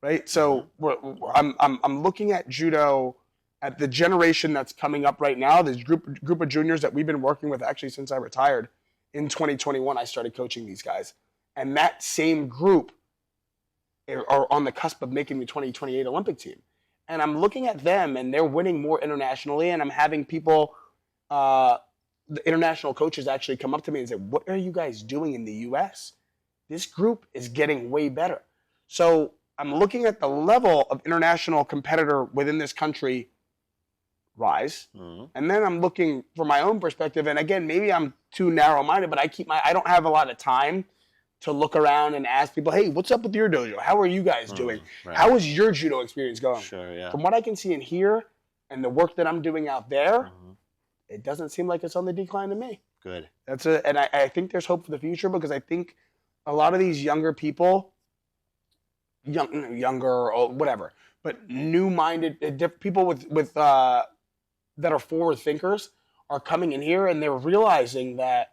right? So I'm looking at judo at the generation that's coming up right now. This group of juniors that we've been working with actually since I retired. In 2021, I started coaching these guys, and that same group are on the cusp of making the 2028 Olympic team. And I'm looking at them, and they're winning more internationally, and I'm having people. The international coaches actually come up to me and say, what are you guys doing in the U.S.? This group is getting way better. So I'm looking at the level of international competitor within this country rise. And then I'm looking from my own perspective. And again, maybe I'm too narrow-minded, but I don't have a lot of time to look around and ask people, hey, what's up with your dojo? How are you guys doing? Right. How is your judo experience going? Sure, yeah. From what I can see in here and the work that I'm doing out there, it doesn't seem like it's on the decline to me. Good. And I think there's hope for the future, because I think a lot of these younger people, younger or whatever, but new-minded people with that are forward thinkers are coming in here, and they're realizing that,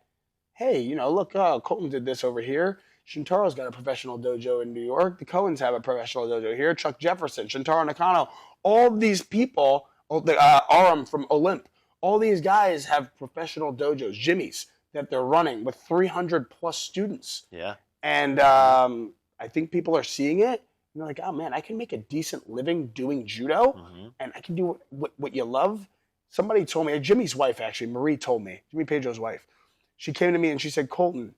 hey, look, Colton did this over here. Shintaro's got a professional dojo in New York. The Cohens have a professional dojo here. Chuck Jefferson, Shintaro Nakano, all these people, Aram from Olymp, all these guys have professional dojos. Jimmy's that they're running with 300 plus students. Yeah. And I think people are seeing it. And they're like, oh man, I can make a decent living doing judo, and I can do what you love. Somebody told me, Jimmy's wife actually, Marie told me, Jimmy Pedro's wife, she came to me and she said, Colton,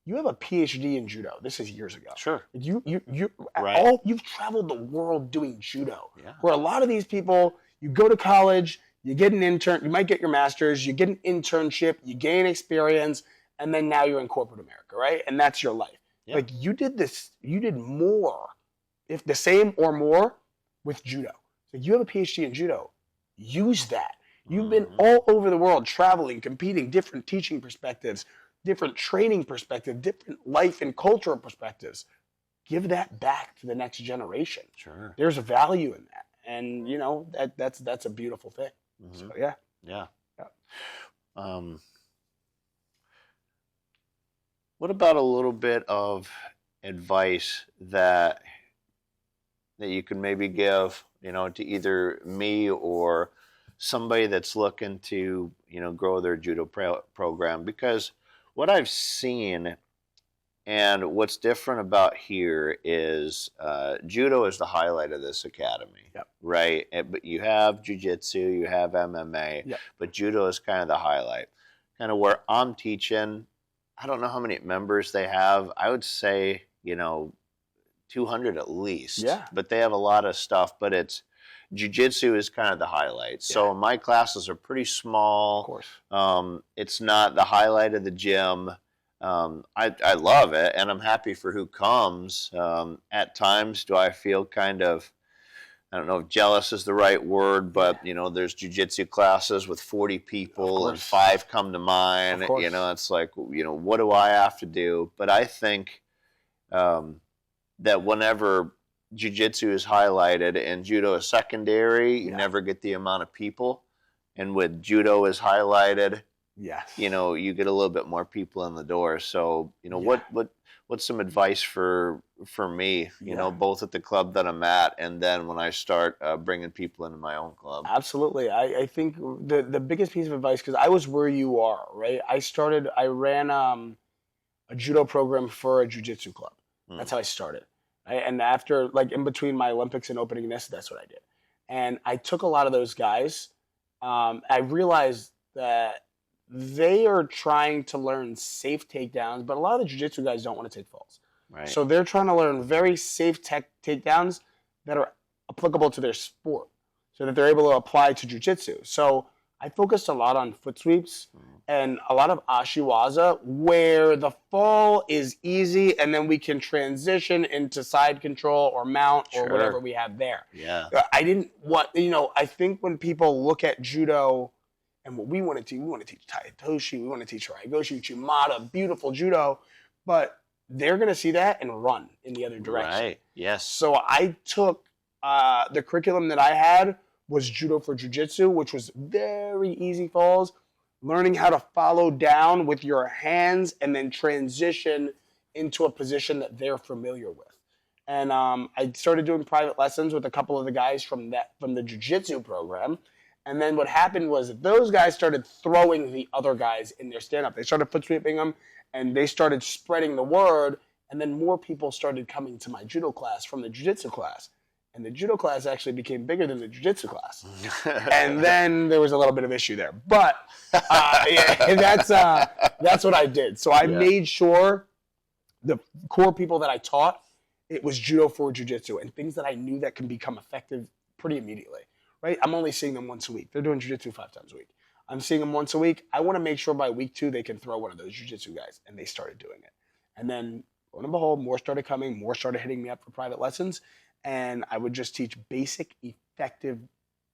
you have a PhD in judo. This is years ago. Sure. You've traveled the world doing judo. Yeah. Where a lot of these people, you go to college, you get an intern, you might get your master's, you get an internship, you gain experience, and then now you're in corporate America, right? And that's your life. Yeah. Like you did more, if the same or more, with judo. So you have a PhD in judo. Use that. You've been all over the world, traveling, competing, different teaching perspectives, different training perspectives, different life and cultural perspectives. Give that back to the next generation. Sure. There's a value in that. And you know, that's a beautiful thing. So yeah. Yeah. What about a little bit of advice that you can maybe give, you know, to either me or somebody that's looking to, you know, grow their judo program? Because what I've seen and what's different about here is judo is the highlight of this academy, right? But you have jiu-jitsu, you have MMA, but judo is kind of the highlight. Kind of where I'm teaching, I don't know how many members they have. I would say, you know, 200 at least. Yeah. But they have a lot of stuff, but it's jiu-jitsu is kind of the highlight. So my classes are pretty small. Of course. It's not the highlight of the gym. I love it, and I'm happy for who comes. At times, do I feel kind of, I don't know if jealous is the right word, but, you know, there's jiu-jitsu classes with 40 people and 5 come to mine. You know, it's like, you know, what do I have to do? But I think that whenever jiu-jitsu is highlighted and judo is secondary, you never get the amount of people. And with judo is highlighted, you know, you get a little bit more people in the door. So, you know, what's some advice for me, you know, both at the club that I'm at and then when I start bringing people into my own club? Absolutely. I think the biggest piece of advice, because I was where you are, right? I ran a judo program for a jiu-jitsu club. That's how I started. Right? And after, like, in between my Olympics and opening this, that's what I did. And I took a lot of those guys. I realized that they are trying to learn safe takedowns, but a lot of the jiu-jitsu guys don't want to take falls. Right. So they're trying to learn very safe takedowns that are applicable to their sport so that they're able to apply to jiu-jitsu. So I focused a lot on foot sweeps and a lot of ashiwaza, where the fall is easy and then we can transition into side control or mount or whatever we have there. Yeah. I think when people look at judo and what we want to teach, we want to teach Tai-Toshi, we want to teach Raigoshi, Uchimata, beautiful judo, but they're going to see that and run in the other direction. Right, yes. So I took the curriculum that I had was judo for jiu-jitsu, which was very easy falls, learning how to follow down with your hands and then transition into a position that they're familiar with. And I started doing private lessons with a couple of the guys from the jiu-jitsu program. And then what happened was those guys started throwing the other guys in their stand-up. They started foot sweeping them, and they started spreading the word, and then more people started coming to my judo class from the jiu-jitsu class. And the judo class actually became bigger than the jiu-jitsu class. And then there was a little bit of issue there. But that's what I did. So I made sure the core people that I taught, it was judo for jiu-jitsu and things that I knew that can become effective pretty immediately. Right? I'm only seeing them once a week. They're doing jiu-jitsu 5 times a week. I'm seeing them once a week. I want to make sure by week 2 they can throw one of those jiu-jitsu guys. And they started doing it. And then, lo and behold, more started coming. More started hitting me up for private lessons. And I would just teach basic, effective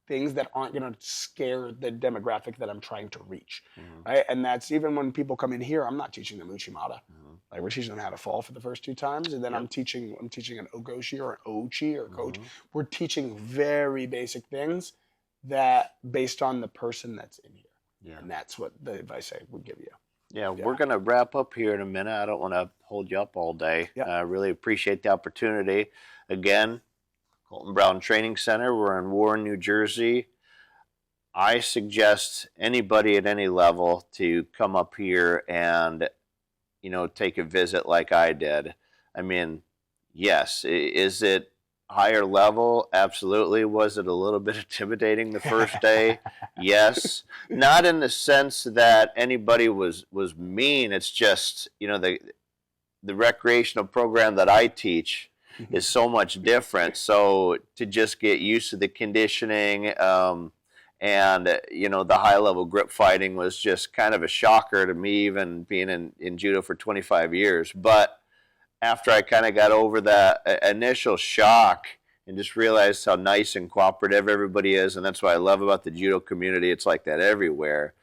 things that aren't going to scare the demographic that I'm trying to reach. Right? And that's even when people come in here, I'm not teaching them Uchimata. Like, we're teaching them how to fall for the first 2 times, and then I'm teaching an Ogoshi or an Ochi or a coach. We're teaching very basic things that based on the person that's in here. And that's what the advice I would give you. Yeah, we're going to wrap up here in a minute. I don't want to hold you up all day. I really appreciate the opportunity. Again, Colton Brown Training Center. We're in Warren, New Jersey. I suggest anybody at any level to come up here and, take a visit like I did. I mean, yes, is it higher level? Absolutely. Was it a little bit intimidating the first day? Yes. Not in the sense that anybody was mean. It's just, the recreational program that I teach is so much different. So to just get used to the conditioning, and the high level grip fighting was just kind of a shocker to me, even being in judo for 25 years. But after I kind of got over that initial shock and just realized how nice and cooperative everybody is, and that's what I love about the judo community. It's like that everywhere.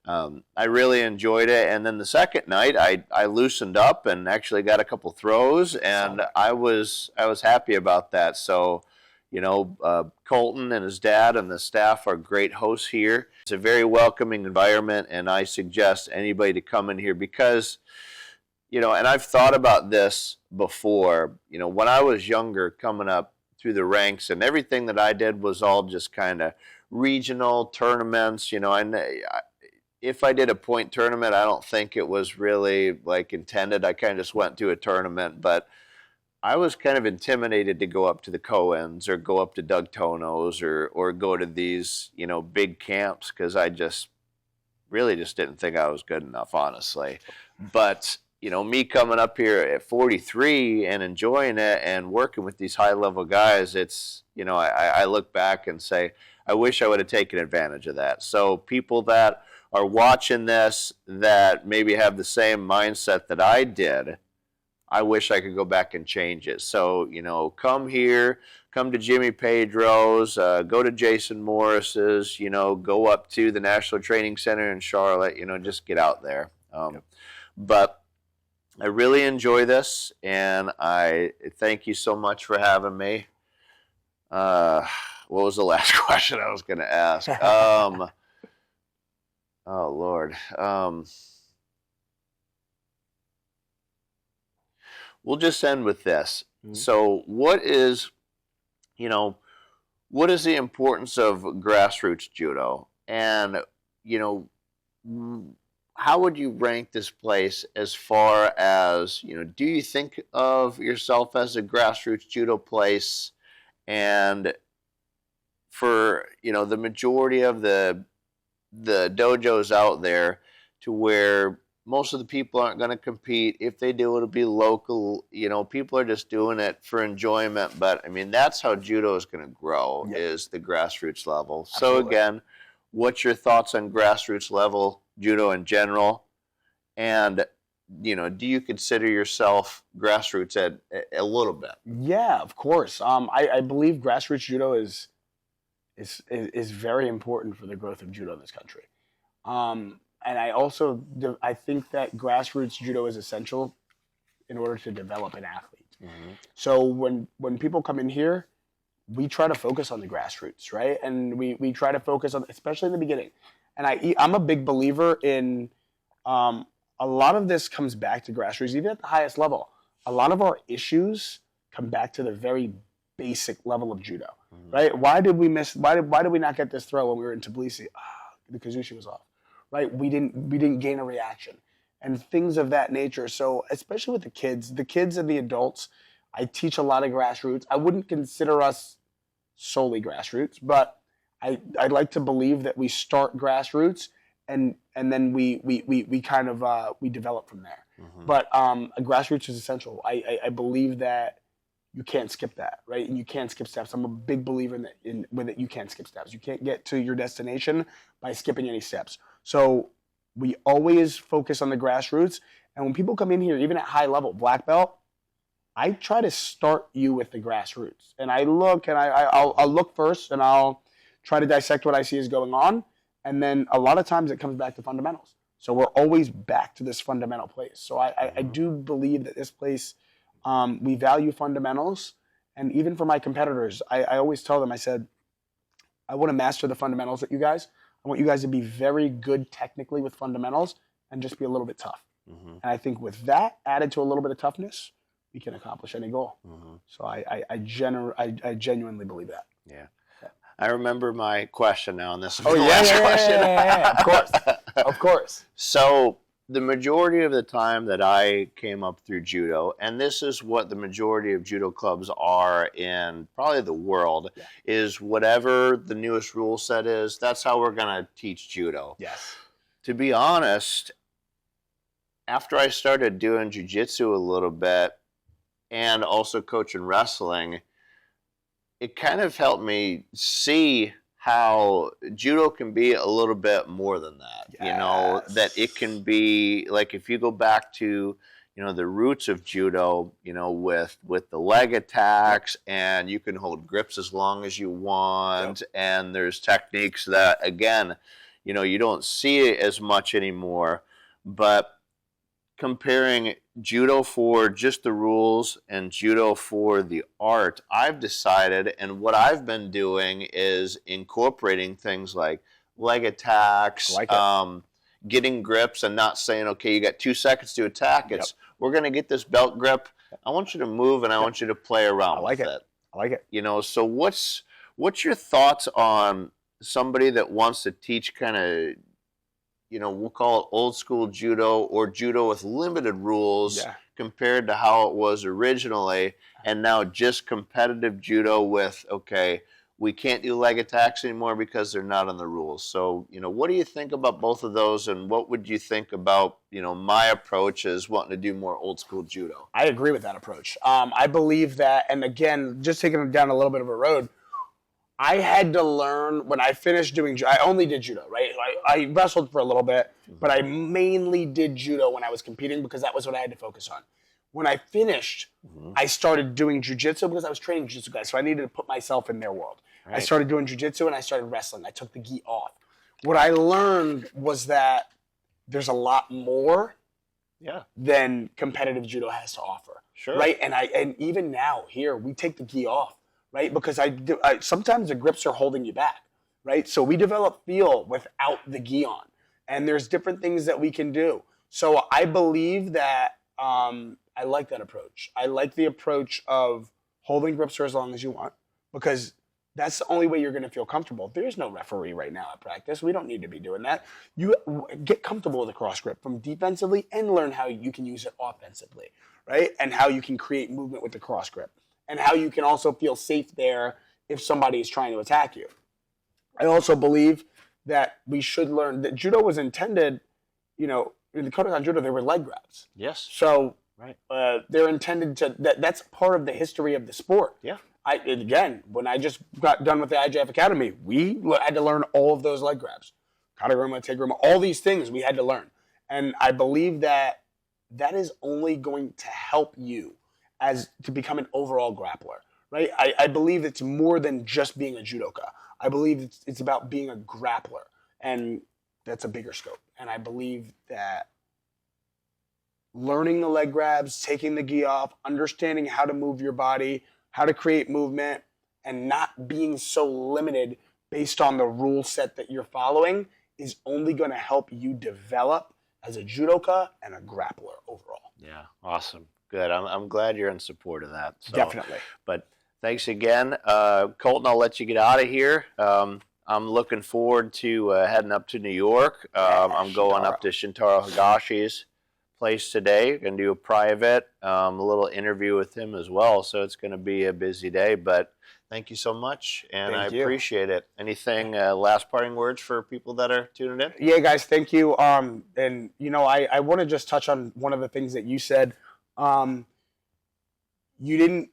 I really enjoyed it, and then the second night I loosened up and actually got a couple throws, and I was happy about that. So, Colton and his dad and the staff are great hosts here. It's a very welcoming environment, and I suggest anybody to come in here because, and I've thought about this before. When I was younger, coming up through the ranks, and everything that I did was all just kind of regional tournaments. If I did a point tournament, I don't think it was really like intended. I kind of just went to a tournament, but I was kind of intimidated to go up to the Cohens or go up to Doug Tono's or go to these, big camps because I just really just didn't think I was good enough, honestly. But, me coming up here at 43 and enjoying it and working with these high-level guys, it's, I look back and say, I wish I would have taken advantage of that. So people that are watching this that maybe have the same mindset that I did, I wish I could go back and change it. So, come here, come to Jimmy Pedro's, go to Jason Morris's, go up to the National Training Center in Charlotte, just get out there. But I really enjoy this, and I thank you so much for having me. What was the last question I was going to ask? Oh, Lord. We'll just end with this. Mm-hmm. So what is the importance of grassroots judo? And, how would you rank this place as far as, do you think of yourself as a grassroots judo place? And for, the majority of the dojos out there, to where most of the people aren't going to compete. If they do, it'll be local. People are just doing it for enjoyment. But, I mean, that's how judo is going to grow, is the grassroots level. Absolutely. So, again, what's your thoughts on grassroots level judo in general? And, do you consider yourself grassroots at a little bit? Yeah, of course. I believe grassroots judo is very important for the growth of judo in this country. And I think that grassroots judo is essential in order to develop an athlete. Mm-hmm. So when people come in here, we try to focus on the grassroots, right? And we try to focus on, especially in the beginning. And I'm a big believer in, a lot of this comes back to grassroots, even at the highest level. A lot of our issues come back to the very basic level of judo, mm-hmm. right? Why did we not get this throw when we were in Tbilisi? The kazushi was off. Right, we didn't gain a reaction, and things of that nature. So, especially with the kids and the adults, I teach a lot of grassroots. I wouldn't consider us solely grassroots, but I'd like to believe that we start grassroots and then we kind of we develop from there. Mm-hmm. But grassroots is essential. I believe that you can't skip that, right? And you can't skip steps. I'm a big believer in that you can't skip steps. You can't get to your destination by skipping any steps. So we always focus on the grassroots. And when people come in here, even at high level, black belt, I try to start you with the grassroots. And I look and I'll look first and I'll try to dissect what I see is going on. And then a lot of times it comes back to fundamentals. So we're always back to this fundamental place. So I do believe that this place, we value fundamentals. And even for my competitors, I always tell them, I said, I want to master the fundamentals with you guys. I want you guys to be very good technically with fundamentals and just be a little bit tough. Mm-hmm. And I think with that added to a little bit of toughness, we can accomplish any goal. Mm-hmm. So I genuinely believe that. Yeah. I remember my question now, and this will Oh be the yeah, last yeah, question. yeah, of course, of course. So the majority of the time that I came up through judo, and this is what the majority of judo clubs are in probably the world, Yeah. is whatever the newest rule set is, that's how we're going to teach judo. Yes. To be honest, after I started doing jiu-jitsu a little bit and also coaching wrestling, it kind of helped me see how judo can be a little bit more than that. Yes. You know, that it can be like, if you go back to, you know, the roots of judo, you know, with the leg attacks, and you can hold grips as long as you want, and there's techniques that, again, you know, you don't see it as much anymore. But comparing judo for just the rules and judo for the art, I've decided, and what I've been doing is incorporating things like leg attacks, getting grips, and not saying, okay, you got 2 seconds to attack. It's, we're going to get this belt grip. I want you to move, and I want you to play around with it. I like it. You know, so what's your thoughts on somebody that wants to teach kind of, you know, we'll call it old school judo, or judo with limited rules, compared to how it was originally, and now just competitive judo with, okay, we can't do leg attacks anymore because they're not in the rules. So, you know, what do you think about both of those, and what would you think about, you know, my approach is wanting to do more old school judo? I agree with that approach. I believe that, and again, just taking it down a little bit of a road, I had to learn when I finished doing judo. I only did judo, right? I wrestled for a little bit, but I mainly did judo when I was competing because that was what I had to focus on. When I finished, I started doing jiu-jitsu because I was training jiu-jitsu guys, so I needed to put myself in their world. Right. I started doing jiu-jitsu and I started wrestling. I took the gi off. What I learned was that there's a lot more than competitive judo has to offer. Sure. Right? And even now here, we take the gi off. Right, because sometimes the grips are holding you back, right? So we develop feel without the gi on, and there's different things that we can do. So I believe that I like that approach. I like the approach of holding grips for as long as you want, because that's the only way you're going to feel comfortable. There's no referee right now at practice. We don't need to be doing that. You get comfortable with the cross grip from defensively and learn how you can use it offensively, right? And how you can create movement with the cross grip. And how you can also feel safe there if somebody is trying to attack you. I also believe that we should learn that judo was intended, you know, in the Kodokan Judo, there were leg grabs. Yes. So they're intended to, that's part of the history of the sport. Yeah. Again, when I just got done with the IJF Academy, we had to learn all of those leg grabs. Kataguruma, Teguruma, all these things we had to learn. And I believe that that is only going to help you as to become an overall grappler, right? I believe it's more than just being a judoka. I believe it's about being a grappler, and that's a bigger scope. And I believe that learning the leg grabs, taking the gi off, understanding how to move your body, how to create movement, and not being so limited based on the rule set that you're following is only going to help you develop as a judoka and a grappler overall. Yeah, awesome. Good. I'm glad you're in support of that. So, definitely. But thanks again. Colton, I'll let you get out of here. I'm looking forward to heading up to New York. I'm going up to Shintaro Higashi's place today. Going to do a private, a little interview with him as well. So it's going to be a busy day. But thank you so much, and I appreciate it. Anything, last parting words for people that are tuning in? Yeah, guys, thank you. And, you know, I want to just touch on one of the things that you said. You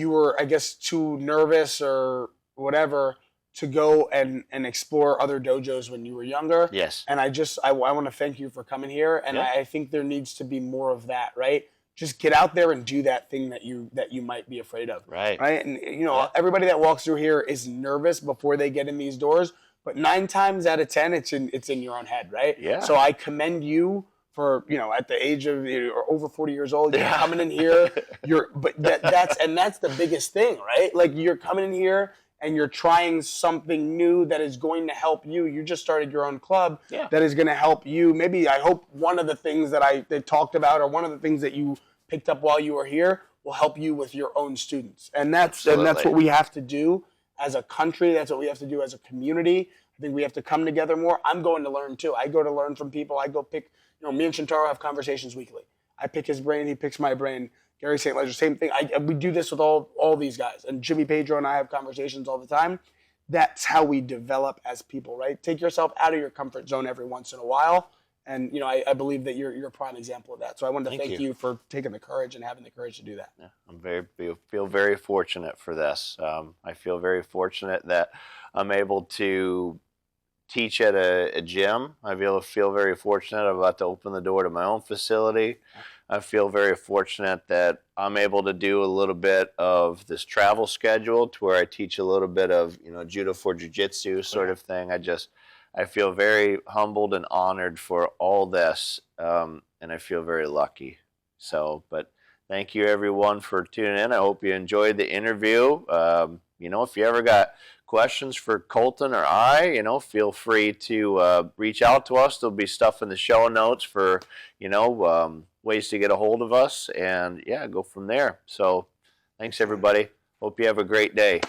were, I guess, too nervous or whatever to go and explore other dojos when you were younger. Yes. And I want to thank you for coming here. And I think there needs to be more of that, right? Just get out there and do that thing that you might be afraid of. Right. Right. And, you know, everybody that walks through here is nervous before they get in these doors, but 9 times out of 10, it's in your own head. Right. Yeah. So I commend you for, you know, at the age of, you know, or over 40 years old, you're coming in here, that's the biggest thing, right? Like, you're coming in here and you're trying something new that is going to help you. You just started your own club that is going to help you. Maybe, I hope one of the things that they talked about, or one of the things that you picked up while you were here, will help you with your own students. And that's what we have to do as a country. That's what we have to do as a community. I think we have to come together more. I'm going to learn too. I go to learn from people. I go pick, me and Shintaro have conversations weekly. I pick his brain, he picks my brain. Gary St. Ledger, same thing. We do this with all these guys. And Jimmy Pedro and I have conversations all the time. That's how we develop as people, right? Take yourself out of your comfort zone every once in a while. And, I believe that you're a prime example of that. So I wanted to thank you for taking the courage and having the courage to do that. Yeah, feel very fortunate for this. I feel very fortunate that I'm able to teach at a gym. I feel very fortunate. I'm about to open the door to my own facility. I feel very fortunate that I'm able to do a little bit of this travel schedule to where I teach a little bit of, judo for jiu-jitsu sort of thing. I feel very humbled and honored for all this, and I feel very lucky. So, but thank you everyone for tuning in. I hope you enjoyed the interview. If you ever got questions for Colton or I, feel free to reach out to us. There'll be stuff in the show notes for, ways to get a hold of us, and yeah, go from there. So thanks everybody. Hope you have a great day.